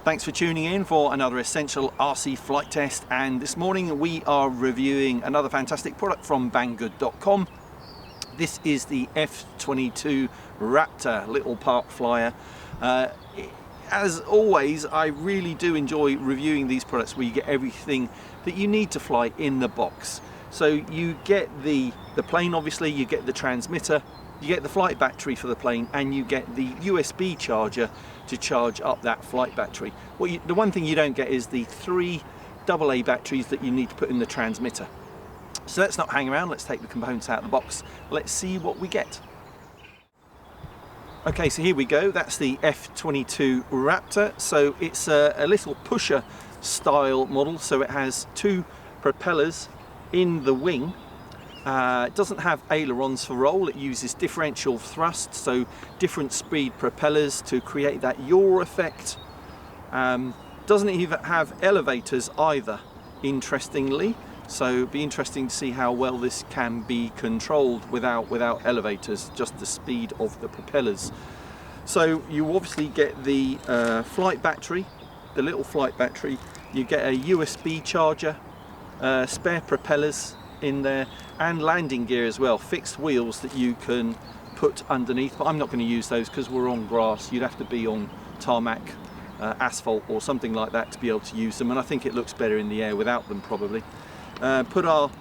Thanks for tuning in for another essential RC flight test, and this morning we are reviewing another fantastic product from Banggood.com. This is the F-22 Raptor little park flyer. As always, I really do enjoy reviewing these products where you get everything that you need to fly in the box. So you get the plane, obviously, you get the transmitter, you get the flight battery for the plane, and you get the USB charger to charge up that flight battery. The one thing you don't get is the 3 AA batteries that you need to put in the transmitter. So let's not hang around, let's take the components out of the box. Let's see what we get. Okay, so here we go. That's the F-22 Raptor. So it's a little pusher style model. So it has 2 propellers in the wing. It doesn't have ailerons for roll, it uses differential thrust, so different speed propellers to create that yaw effect. Doesn't even have elevators either, interestingly, so it'd be interesting to see how well this can be controlled without elevators, just the speed of the propellers. So you obviously get the flight battery, the little flight battery, you get a USB charger, spare propellers in there, and landing gear as well, fixed wheels that you can put underneath, but I'm not going to use those because we're on grass. You'd have to be on tarmac, asphalt or something like that to be able to use them, and I think it looks better in the air without them probably. Put our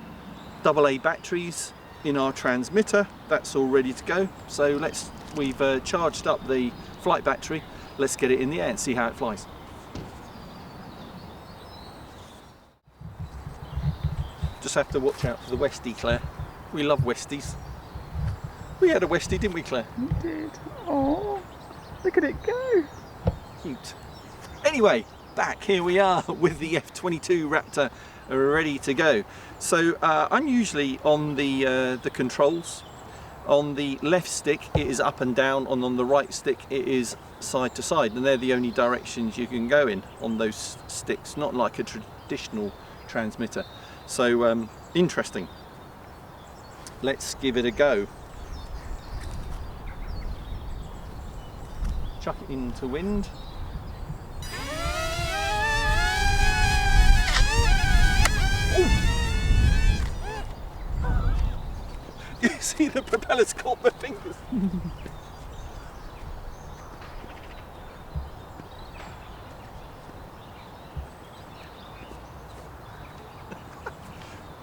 AA batteries in our transmitter, that's all ready to go. So we've charged up the flight battery, let's get it in the air and see how it flies. Just have to watch out for the Westie, Claire. We love Westies. We had a Westie, didn't we, Claire? We did. Oh, look at it go. Cute. Anyway, back here we are with the F-22 Raptor ready to go. So I'm usually on the controls. On the left stick it is up and down, and on the right stick it is side to side, and they're the only directions you can go in on those sticks, not like a traditional transmitter. So interesting. Let's give it a go. Chuck it into wind. Ooh. You see the propellers caught my fingers.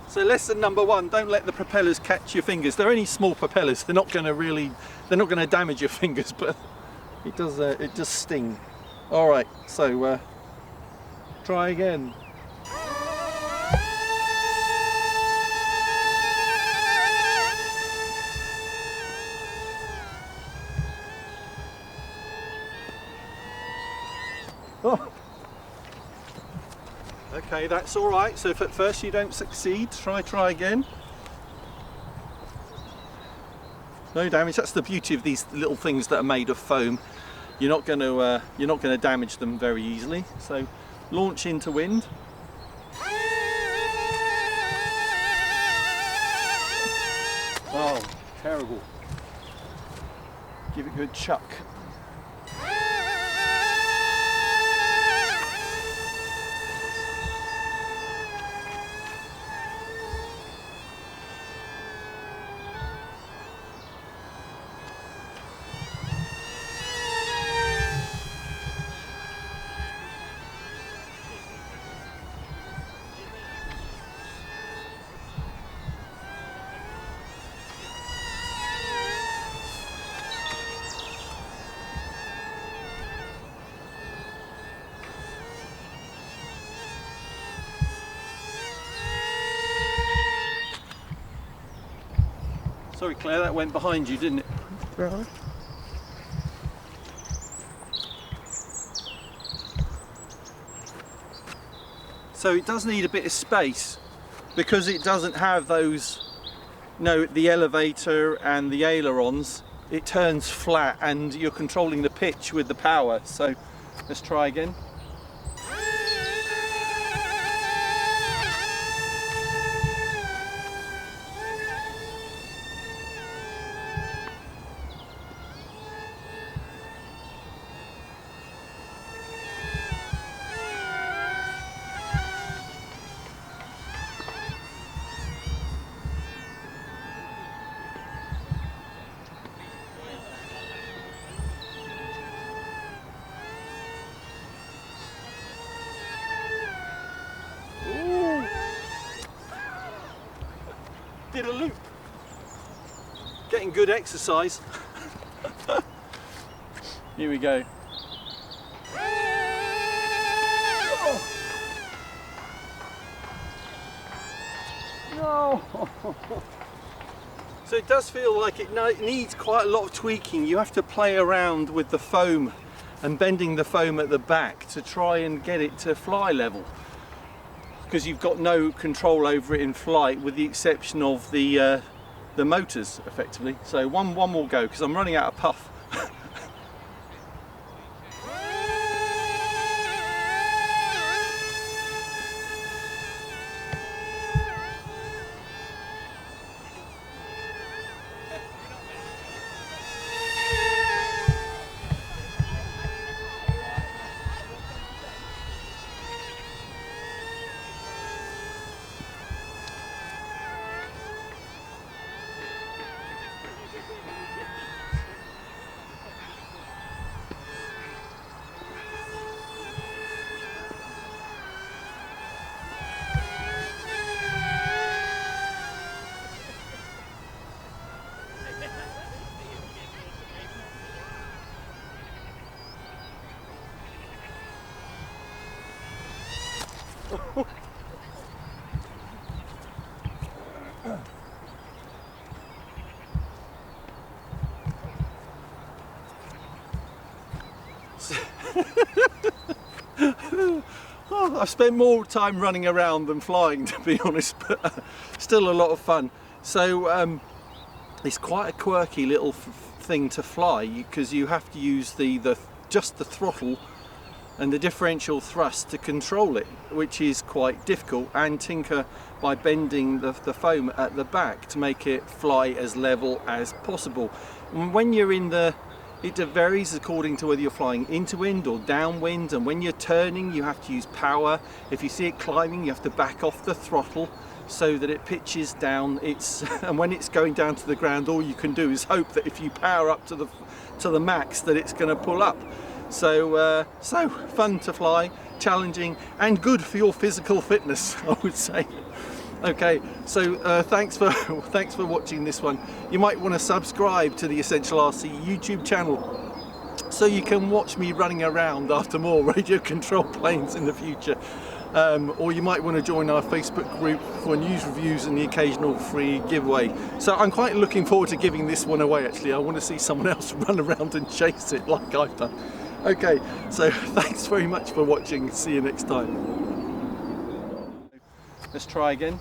So lesson number 1, don't let the propellers catch your fingers. They're only small propellers, they're not going to damage your fingers, but it does sting. Alright, so try again. Oh. Okay, that's all right. So if at first you don't succeed, try again. No damage. That's the beauty of these little things that are made of foam. You're not going to damage them very easily. So launch into wind. Oh, terrible. Give it a good chuck. Sorry Claire, that went behind you, didn't it? Right. So it does need a bit of space because it doesn't have those, the elevator and the ailerons. It turns flat and you're controlling the pitch with the power. So let's try again. it a loop. Getting good exercise. Here we go. No! So it does feel like it needs quite a lot of tweaking. You have to play around with the foam and bending the foam at the back to try and get it to fly level, because you've got no control over it in flight with the exception of the motors effectively. So one more go, because I'm running out of puff. Oh, I've spent more time running around than flying, to be honest, but still a lot of fun. So it's quite a quirky little thing to fly, because you have to use just the throttle and the differential thrust to control it, which is quite difficult, and tinker by bending the foam at the back to make it fly as level as possible. And when you're in it varies according to whether you're flying into wind or downwind, and when you're turning you have to use power. If you see it climbing, you have to back off the throttle so that it pitches down. And when it's going down to the ground, all you can do is hope that if you power up to the max that it's going to pull up. So fun to fly, challenging, and good for your physical fitness, I would say. Okay, so thanks for watching this one. You might want to subscribe to the Essential RC YouTube channel so you can watch me running around after more radio control planes in the future. Or you might want to join our Facebook group for news reviews and the occasional free giveaway. So I'm quite looking forward to giving this one away, actually. I want to see someone else run around and chase it like I've done. Okay, so thanks very much for watching. See you next time. Let's try again.